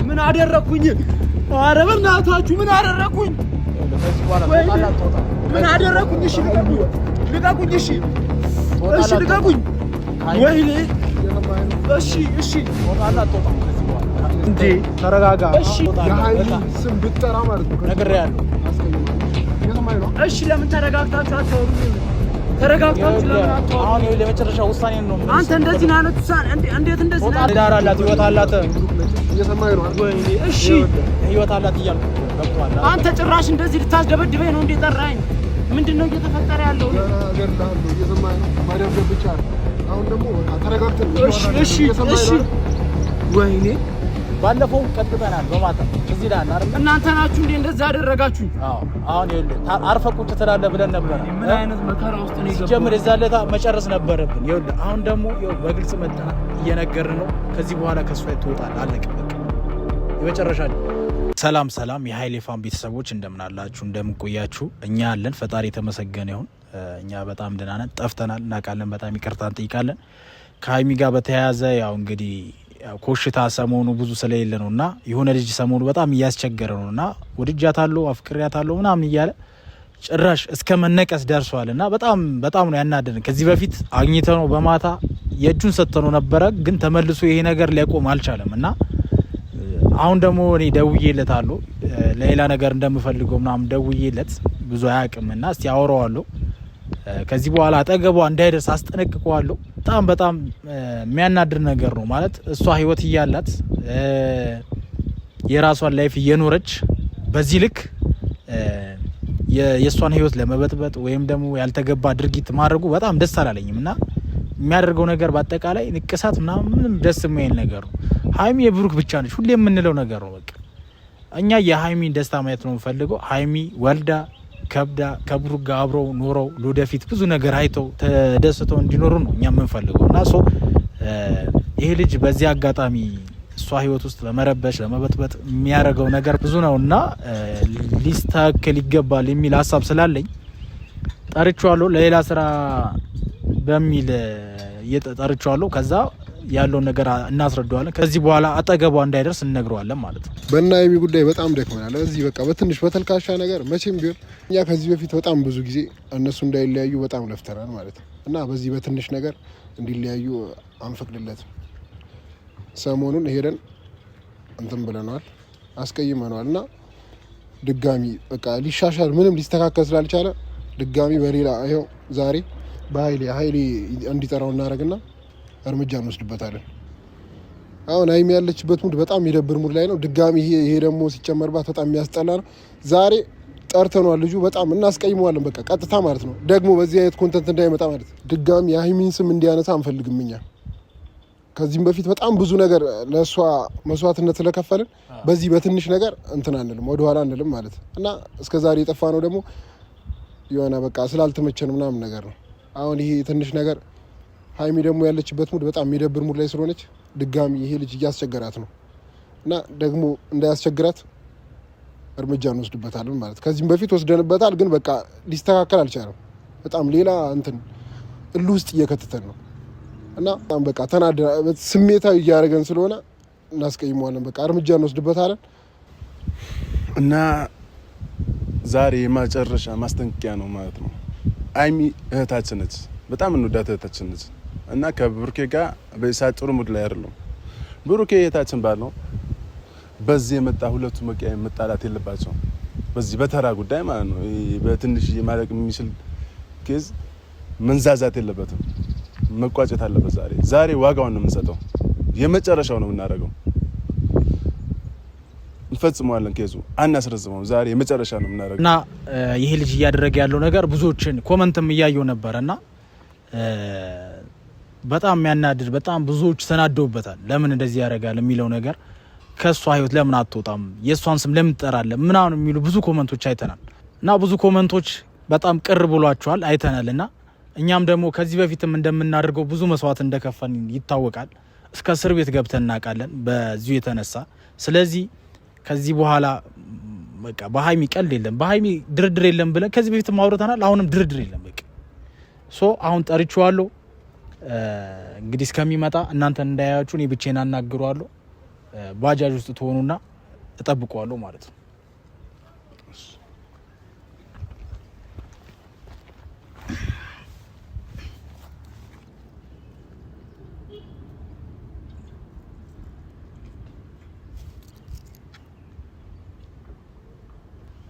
ምን አደረኩኝ? ኧረ በእናታችሁ ምን አደረኩኝ? ምን አደረኩኝ? እሺ ልቀቁኝ። እሺ ልቀቁኝ። ወይኔ እሺ እንዴ ተረጋጋ። እሺ የሀይል ስም ብትጠራ ማለት ነው ነግሬሃለሁ። እሺ ለምን ተረጋግታችሁ አታወሩኝ? ተረጋግታችሁ ለምን አታወሩኝ? አሁን የመጨረሻ ውሳኔ ነው። አንተ እንደዚህ ነው አይነት ውሳኔ እንዴት እንደዚህ ነው? ዳር አላት ህይወት አላት እየሰማኝ ነው። ወይኔ እሺ ህይወት አላት እያልኩ ገብቶሃል? አንተ ጭራሽ እንደዚህ ልታስደበድበኝ ነው እንዴ ጠራኸኝ? ምንድነው እየተፈጠረ ያለው? እየሰማኝ ነው። ማደብደብ ብቻ ነው። አሁን ደግሞ ተረጋግተን እሺ ወይኔ ባለፈው ቀጥተናል በማታ እዚህ ላይ አይደል? እናንተ ናችሁ እንዴ እንደዛ ያደረጋችሁ? አዎ አሁን ይኸውልህ አርፈህ ቁጭ ትላለህ ብለን ነበር። ምን አይነት መከራ ውስጥ ነው የገባው? ጀምር የዛለታ መጨረስ ነበረብን። ይኸውልህ አሁን ደግሞ በግልጽ መጣ እየነገርን ነው። ከዚህ በኋላ ከሷ ትወጣለህ። አለቀ በቃ የመጨረሻ። ሰላም የሀይሌ ፋን ቤተሰቦች እንደምን አላችሁ? እንደምን ቆያችሁ? እኛ አለን ፈጣሪ የተመሰገነ ይሁን። እኛ በጣም ደህና ነን። ጠፍተናል እናውቃለን። በጣም ይቅርታ እንጠይቃለን። ከሀይሚ ጋር በተያያዘ ያው እንግዲህ ኮሽታ ሰሞኑ ብዙ ስለሌለ ነውና የሆነ ልጅ ሰሞኑ በጣም እያስቸገረ ነውና ወድጃታለሁ አፍቅሪያታለሁ ምናምን እያለ ጭራሽ እስከ መነቀስ ደርሷልና በጣም ነው ያናደን። ከዚህ በፊት አግኝተነው በማታ የእጁን ሰጥተነው ነበረ፣ ግን ተመልሶ ይሄ ነገር ሊያቆም አልቻለም እና አሁን ደግሞ እኔ ደውዬለታለሁ ለሌላ ነገር እንደምፈልገው ምናምን ደውዬለት ብዙ አያውቅምና እስቲ አወራዋለሁ። ከዚህ በኋላ አጠገቧ እንዳይደርስ አስጠነቅቀዋለሁ። በጣም የሚያናድር ነገር ነው ማለት እሷ ህይወት እያላት የራሷን ላይፍ እየኖረች በዚህ ልክ የእሷን ህይወት ለመበጥበጥ ወይም ደግሞ ያልተገባ ድርጊት ማድረጉ በጣም ደስ አላለኝም እና የሚያደርገው ነገር በአጠቃላይ ንቅሳት ምንም ደስ የማይል ነገር ነው። ሀይሚ የብሩክ ብቻ ነች፣ ሁሌ የምንለው ነገር ነው። በቃ እኛ የሀይሚን ደስታ ማየት ነው የምንፈልገው። ሀይሚ ወልዳ ከብዳ ከብሩክ ጋር አብረው ኖረው ለወደፊት ብዙ ነገር አይተው ተደስተው እንዲኖሩ ነው እኛ የምንፈልገው እና ይሄ ልጅ በዚህ አጋጣሚ እሷ ህይወት ውስጥ ለመረበሽ ለመበጥበጥ የሚያደርገው ነገር ብዙ ነው እና ሊስተካከል ይገባል የሚል ሀሳብ ስላለኝ ጠርቼዋለሁ። ለሌላ ስራ በሚል ጠርቼዋለሁ። ከዛ ያለውን ነገር እናስረዳዋለን። ከዚህ በኋላ አጠገቧ እንዳይደርስ እንነግረዋለን ማለት ነው። በእና ሀይሚ ጉዳይ በጣም ደክመናል። እዚህ በቃ በትንሽ በተልካሻ ነገር መቼም ቢሆን እኛ ከዚህ በፊት በጣም ብዙ ጊዜ እነሱ እንዳይለያዩ በጣም ለፍተናል ማለት ነው እና በዚህ በትንሽ ነገር እንዲለያዩ አንፈቅድለትም። ሰሞኑን ሄደን እንትን ብለናል፣ አስቀይመነዋል እና ድጋሚ በቃ ሊሻሻል ምንም ሊስተካከል ስላልቻለ ድጋሚ በሌላ ይኸው ዛሬ በሀይሌ እንዲጠራው እናደርግና እርምጃ እንወስድበታለን። አሁን ሀይሚ ያለችበት ሙድ በጣም የሚደብር ሙድ ላይ ነው። ድጋሚ ይሄ ደግሞ ሲጨመርባት በጣም የሚያስጠላ ነው። ዛሬ ጠርተኗል። ልጁ በጣም እናስቀይመዋለን። በቃ ቀጥታ ማለት ነው። ደግሞ በዚህ አይነት ኮንተንት እንዳይመጣ ማለት ነው። ድጋሚ የሀይሚን ስም እንዲያነሳ አንፈልግም እኛ። ከዚህም በፊት በጣም ብዙ ነገር ለእሷ መስዋዕትነት ስለከፈልን በዚህ በትንሽ ነገር እንትን አንልም፣ ወደኋላ አንልም ማለት እና እስከ ዛሬ የጠፋ ነው ደግሞ የሆነ በቃ ስላልተመቸን ምናምን ነገር ነው። አሁን ይሄ ትንሽ ነገር ሀይሚ ደግሞ ያለችበት ሙድ በጣም የሚደብር ሙድ ላይ ስለሆነች ድጋሚ ይሄ ልጅ እያስቸገራት ነው እና ደግሞ እንዳያስቸግራት እርምጃ እንወስድበታለን ማለት። ከዚህም በፊት ወስደንበታል፣ ግን በቃ ሊስተካከል አልቻለም። በጣም ሌላ እንትን እልህ ውስጥ እየከተተን ነው እና በጣም በቃ ስሜታዊ እያደረገን ስለሆነ እናስቀይመዋለን። በቃ እርምጃ እንወስድበታለን እና ዛሬ የመጨረሻ ማስጠንቀቂያ ነው ማለት ነው። ሀይሚ እህታችን ነች፣ በጣም እንወዳት እህታችን ነች እና ከብሩኬ ጋር በኢሳት ጥሩ ሙድ ላይ አይደለም። ብሩኬ እህታችን ባል ነው። በዚህ የመጣ ሁለቱ መጣላት የለባቸው። በዚህ በተራ ጉዳይ ማለት ነው። በትንሽ ማለቅ የሚችል ኬዝ መንዛዛት የለበትም፣ መቋጨት አለበት። ዛሬ ዋጋውን ነው የምንሰጠው፣ የመጨረሻው ነው የምናደርገው። እንፈጽመዋለን፣ ኬዙ አናስረዝመው። ዛሬ የመጨረሻ ነው የምናደርገው እና ይሄ ልጅ እያደረገ ያለው ነገር ብዙዎችን ኮመንትም እያየው ነበርና በጣም የሚያናድድ በጣም ብዙዎች ተናደውበታል። ለምን እንደዚህ ያደርጋል የሚለው ነገር ከሷ ህይወት ለምን አትወጣም፣ የሷን ስም ለምን ትጠራለህ ምናምን የሚሉ ብዙ ኮመንቶች አይተናል እና ብዙ ኮመንቶች በጣም ቅር ብሏቸዋል አይተናልና እኛም ደግሞ ከዚህ በፊትም እንደምናደርገው ብዙ መስዋዕት እንደከፈን ይታወቃል። እስከ እስር ቤት ገብተን እናውቃለን በዚሁ የተነሳ። ስለዚህ ከዚህ በኋላ በቃ በሀይሚ ቀልድ የለም፣ በሀይሚ ድርድር የለም ብለን ከዚህ በፊትም አውርተናል። አሁንም ድርድር የለም በቃ። አሁን ጠርቼዋለሁ። እንግዲህ እስከሚመጣ እናንተን እንዳያያችሁ እኔ ብቻዬን አናግረዋለሁ። ባጃጅ ውስጥ ትሆኑና እጠብቀዋለሁ ማለት ነው።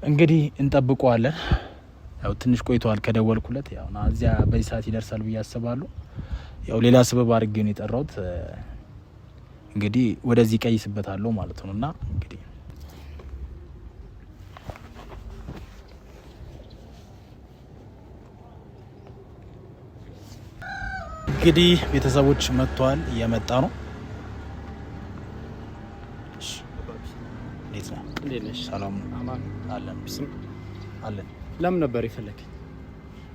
እንግዲህ እንጠብቀዋለን። ያው ትንሽ ቆይቷል ከደወልኩለት። ያው እዚያ በዚህ ሰዓት ይደርሳል ብዬ አስባለሁ። ያው ሌላ ስበብ አድርጌ ነው የጠራሁት። እንግዲህ ወደዚህ ቀይስበታለሁ ማለት ነውና እንግዲህ ቤተሰቦች መጥተዋል። እየመጣ ነው። እንዴት ነሽ? ሰላም አለን። ብስም አለን። ለምን ነበር የፈለከኝ?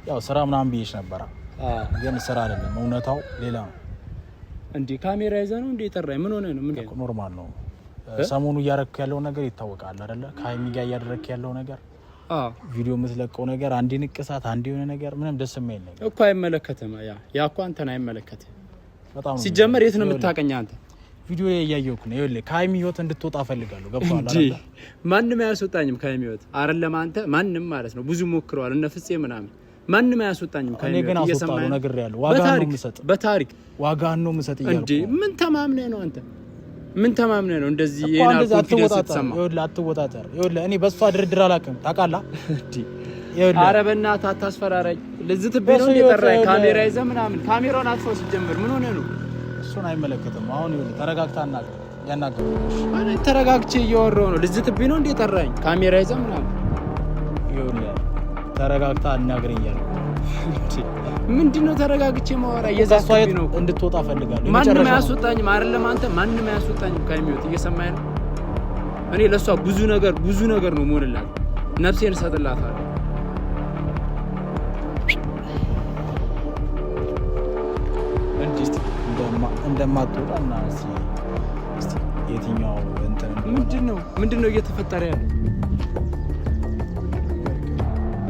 ያው ስራ ምናምን ብዬሽ ነበረ። ግን ስራ አይደለም፣ እውነታው ሌላ ነው። እንዴ ካሜራ ይዘህ ነው እንዴ የጠራኸኝ? ምን ሆነ ነው? ምን ኖርማል ነው። ሰሞኑ እያረክ ያለው ነገር ይታወቃል አይደለ? ከሀይሚ ጋር እያደረክ ያለው ነገር፣ ቪዲዮ የምትለቀው ነገር፣ አንዴ ንቅሳት፣ አንዴ የሆነ ነገር ምንም ደስ የሚል ነገር እኮ አይመለከትም። ያ እኮ አንተን አይመለከትም። በጣም ሲጀመር የት ነው የምታቀኝ አንተ? ቪዲዮ ላይ እያየሁህ ነው። ይኸውልህ ከሀይሚ ህይወት እንድትወጣ ፈልጋለሁ። ገብቶሃል አይደል? ማንም አያስወጣኝም ከሀይሚ ህይወት አይደለም አንተ ማንም ማለት ነው። ብዙ ሞክረዋል እነ ፍፄ ምናምን፣ ማንም አያስወጣኝም ከሀይሚ ህይወት። እየሰማኸኝ ነግሬሃለሁ። ዋጋህን ነው የምሰጥ፣ በታሪክ ዋጋህን ነው የምሰጥ እያልኩ እንዴ። ምን ተማምነህ ነው አንተ? ምን ተማምነህ ነው እንደዚህ የና ኮንፊደንስ ተሰማ? ይኸውልህ አትወጣጠር። ይኸውልህ እኔ በሷ ድርድር አላውቅም ታውቃለህ። ኧረ በእናትህ አታስፈራራኝ። ልዝትብኝ ነው የጠራኸኝ? ካሜራ ይዘህ ምናምን። ካሜራውን አጥፋው ሲጀምር። ምን ሆነህ ነው? እሱን አይመለከትም። አሁን ይኸውልህ ተረጋግተህ አናግረው። ያናግረው። እኔ ተረጋግቼ እያወራሁ ነው። ልዝትብኝ ነው እንደ ጠራኸኝ? ካሜራ ይዘህ ምናምን። ይኸውልህ ተረጋግተህ አናግረኝ እያልኩ ምንድነው ተረጋግቼ ማወራ? እየዛስቷት ነው እንድትወጣ ፈልጋለሁ። ማንም አያስወጣኝም አይደለም አንተ? ማንም አያስወጣኝም ከሚወጥ እየሰማኸኝ ነው? እኔ ለሷ ብዙ ነገር ነው ሞልላት፣ ነፍሴን እሰጥላታለሁ። እንደማትወጣ እና እስቲ የትኛው እንትን ምንድነው እየተፈጠረ ያለው?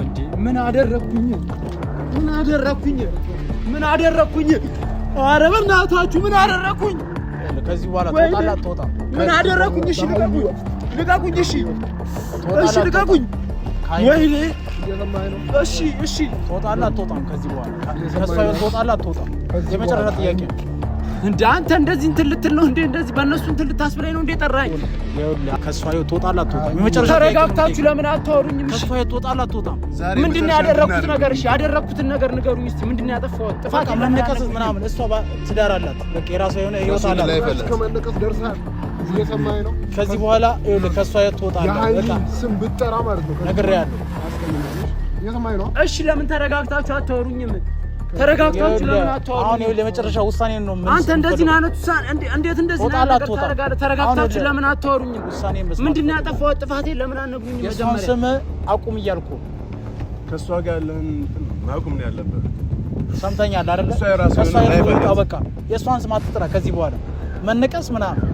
እንዴ ምን አደረኩኝ? ኧረ በእናታችሁ ምን አደረኩኝ? ከዚህ በኋላ ትወጣለህ አትወጣም? ምን አደረኩኝ? እሺ ልቀቁኝ። እሺ ልቀቁኝ። ወይኔ እሺ ትወጣለህ አትወጣም? ከዚህ በኋላ ከእሷ ህይወት ትወጣለህ አትወጣም? የመጨረሻ ጥያቄ ነው። እንደ አንተ እንደዚህ እንትን ልትል ነው እንዴ? እንደዚህ በእነሱ እንትን ልታስብለኝ ነው እንዴ ጠራኸኝ? ከእሷ ህይወት ትወጣለህ አትወጣም? የመጨረሻ ተረጋግታችሁ ለምን አታወሩኝም? ከእሷ ህይወት ትወጣለህ አትወጣም? ምንድን ነው ያደረኩት ነገር? እሺ ያደረኩትን ነገር ንገሩኝ እስቲ። ምንድን ነው ያጠፋሁት? ጥፋት መነቀስ ምናምን። እሷ ትዳር አላት፣ በቃ የራሷ የሆነ ህይወት አላት። እስከመነቀስ ደርሰሃል። እየሰማኸኝ ነው? ከዚህ በኋላ ይኸውልህ ከእሷ ህይወት ትወጣለህ። በቃ ስም ብትጠራ ማለት ነው ነግሬሃለሁ። እየሰማኸኝ ነው? እሺ ለምን ተረጋግታችሁ አታወሩኝም? ተረጋግታችሁ ለምን አታወሩኝ? አሁን ይኸውልህ የመጨረሻ ውሳኔ ነው። አንተ እንደዚህ አይነት ውሳኔ እንዴት እንደዚህ ነገር ታደርጋለህ? ተረጋግታችሁ ለምን አታወሩኝም? ምንድን ነው ያጠፋሁት? ጥፋቴን ለምን አትነግሩኝም? የእሷን ስም አቁም እያልኩ ከእሷ ጋር ያለህን ማቆም ነው ያለብህ። ሰምተኛል አይደለ? በቃ የእሷን ስም አትጥራ ከዚህ በኋላ መነቀስ ምናምን።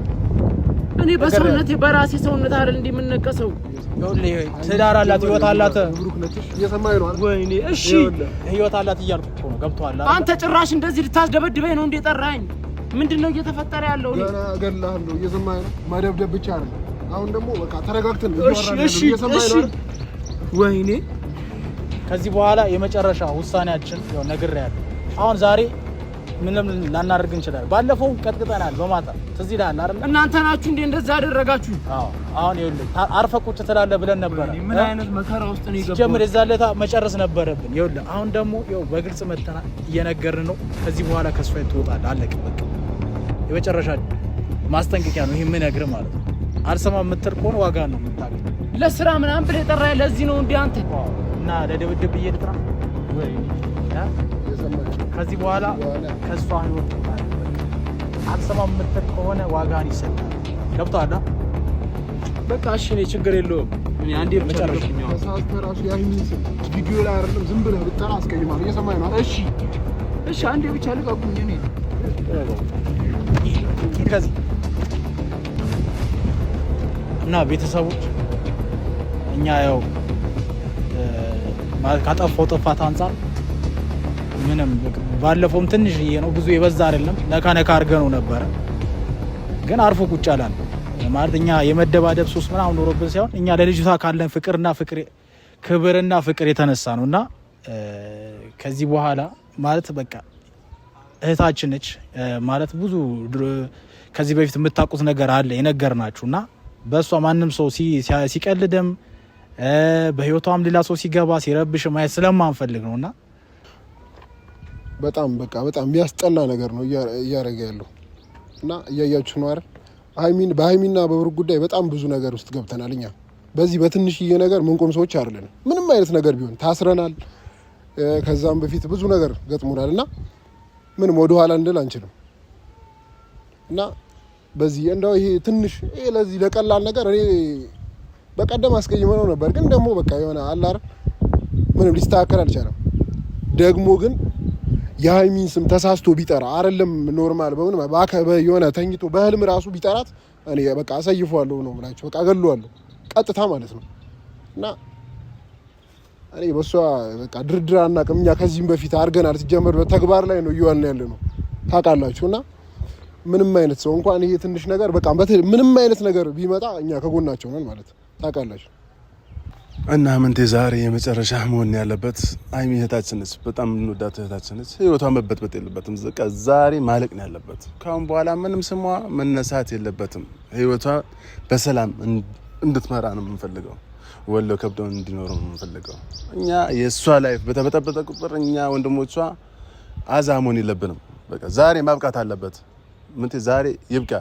እኔ በሰውነቴ በራሴ ሰውነት አይደል እንዴ የምነቀሰው? ይኸውልህ ትዳር አላት፣ ህይወት አላት። እየሰማኸኝ ነው? ወይኔ እሺ ህይወት አላት እያልኩ እኮ ነው። ገብቶሃል? አንተ ጭራሽ እንደዚህ ልታስደበድበኝ ነው እንዴ ጠራኸኝ? ምንድነው እየተፈጠረ ያለው? ገና እገልሃለሁ። እየሰማኸኝ ነው? መደብደብ ብቻ አይደለም። አሁን ደግሞ በቃ ተረጋግተን እሺ ወይኔ ከዚህ በኋላ የመጨረሻ ውሳኔያችን ያው ነግሬሃለሁ። አሁን ዛሬ ምንም ላናደርግ እንችላለን። ባለፈው ቀጥቅጠናል በማታ ትዝ ይልሃል አይደል? እናንተ ናችሁ እንዴ እንደዛ ያደረጋችሁ? አሁን ይኸውልህ አርፈህ ቁጭ ትላለህ ብለን ነበር። ምን አይነት መከራ ውስጥ ነው የገባው? ጀምር የዛን ዕለት መጨረስ ነበረብን። ይኸውልህ አሁን ደግሞ ይኸው በግልጽ መጥተናል፣ እየነገርን ነው። ከዚህ በኋላ ከእሷ ትወጣለህ። አለቀ በቃ። የመጨረሻ ማስጠንቀቂያ ነው ይሄ የምነግርህ ማለት ነው። አልሰማም የምትል ከሆነ ዋጋ ነው የምታገኝ። ለስራ ምናምን ብለህ የጠራኸኝ ለዚህ ነው እንዴ አንተ? እና ለድብድብ እየሄድክ ነው ወይ? ከዚህ በኋላ ከእሷ ህይወት አልሰማም የምትል ከሆነ ዋጋን ይሰጣል። ገብቶሃል? በቃ እሺ እኔ ችግር የለውም። እኔ አንዴ መጨረሻኛው ተሳስተራሽ ቪዲዮ ላይ አይደለም ዝም ብለህ ብትጠራ አስቀይማለሁ። እየሰማኸኝ ነው? እሺ አንዴ ብቻ ልቀቁኝ። እኔ ከዚህ እና ቤተሰቦች እኛ ያው ካጠፋው ጥፋት አንጻር ምንም ባለፈውም ትንሽዬ ነው ብዙ የበዛ አይደለም ነካ ነካ አድርገነው ነበረ ግን አርፎ ቁጭ አላል ማለት እኛ የመደባደብ ሶስት ምናምን ኖሮብን ሳይሆን እኛ ለልጅቷ ካለን ክብርና ፍቅር የተነሳ ነውና ከዚህ በኋላ ማለት በቃ እህታችን ነች ማለት ብዙ ከዚህ በፊት የምታውቁት ነገር አለ የነገርናችሁና በሷ ማንም ሰው ሲቀልድም በህይወቷም ሌላ ሰው ሲገባ ሲረብሽ ማየት ስለማንፈልግ ነውና በጣም የሚያስጠላ ነገር ነው እያረገ ያለው እና እያያችሁ ነው አይደል? በሀይሚና በብሩክ ጉዳይ በጣም ብዙ ነገር ውስጥ ገብተናል። እኛ በዚህ በትንሽዬ ነገር ምንቆም ሰዎች አይደለም። ምንም አይነት ነገር ቢሆን ታስረናል። ከዛም በፊት ብዙ ነገር ገጥሞናል እና ምንም ወደ ኋላ እንድል አንችልም እና በዚህ እንደው ይሄ ትንሽ ለዚህ ለቀላል ነገር እኔ በቀደም አስቀይመነው ነበር፣ ግን ደግሞ በቃ የሆነ አለ አይደል ምንም ሊስተካከል አልቻለም። ደግሞ ግን የሀይሚን ስም ተሳስቶ ቢጠራ አይደለም ኖርማል የሆነ ተኝቶ በህልም ራሱ ቢጠራት እኔ በቃ አሰይፈዋለሁ ነው የምላቸው። በቃ እገለዋለሁ ቀጥታ ማለት ነው እና እኔ በሷ በቃ ድርድር አናውቅም። እኛ ከዚህም በፊት አድርገናል። ሲጀመር በተግባር ላይ ነው እየዋልን ያለ ነው ታውቃላችሁ። እና ምንም አይነት ሰው እንኳን ይሄ ትንሽ ነገር በቃ ምንም አይነት ነገር ቢመጣ እኛ ከጎናቸው ነን ማለት ታውቃላችሁ። እና ምንቴ ዛሬ የመጨረሻ መሆን ያለበት ሀይሚ እህታችን ነች። በጣም እንወዳት እህታችን ነች። ህይወቷ መበጥበጥ የለበትም። በቃ ዛሬ ማለቅ ነው ያለበት። ካሁን በኋላ ምንም ስሟ መነሳት የለበትም። ህይወቷ በሰላም እንድትመራ ነው የምንፈልገው። ወሎ ከብደው እንዲኖሩ ነው የምንፈልገው። እኛ የእሷ ላይፍ በተበጠበጠ ቁጥር እኛ ወንድሞቿ አዛ መሆን የለብንም። በቃ ዛሬ ማብቃት አለበት። ምንቴ ዛሬ ይብቃ።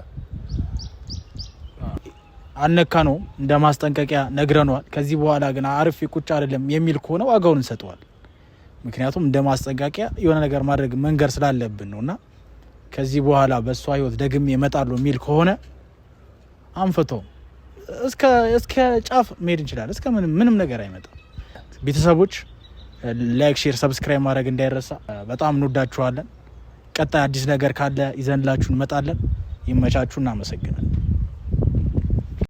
አነካ ነው እንደ ማስጠንቀቂያ ነግረነዋል። ከዚህ በኋላ ግን አርፌ ቁጭ አይደለም የሚል ከሆነ ዋጋውን እንሰጠዋል። ምክንያቱም እንደ ማስጠንቀቂያ የሆነ ነገር ማድረግ መንገር ስላለብን ነውና ከዚህ በኋላ በእሷ ህይወት ደግሜ እመጣለሁ የሚል ከሆነ አንፈተውም። እስከ ጫፍ መሄድ እንችላለን። እስከ ምንም ነገር አይመጣም። ቤተሰቦች ላይክ፣ ሼር፣ ሰብስክራይብ ማድረግ እንዳይረሳ። በጣም እንወዳችኋለን። ቀጣይ አዲስ ነገር ካለ ይዘንላችሁ እንመጣለን። ይመቻችሁ። እናመሰግናለን።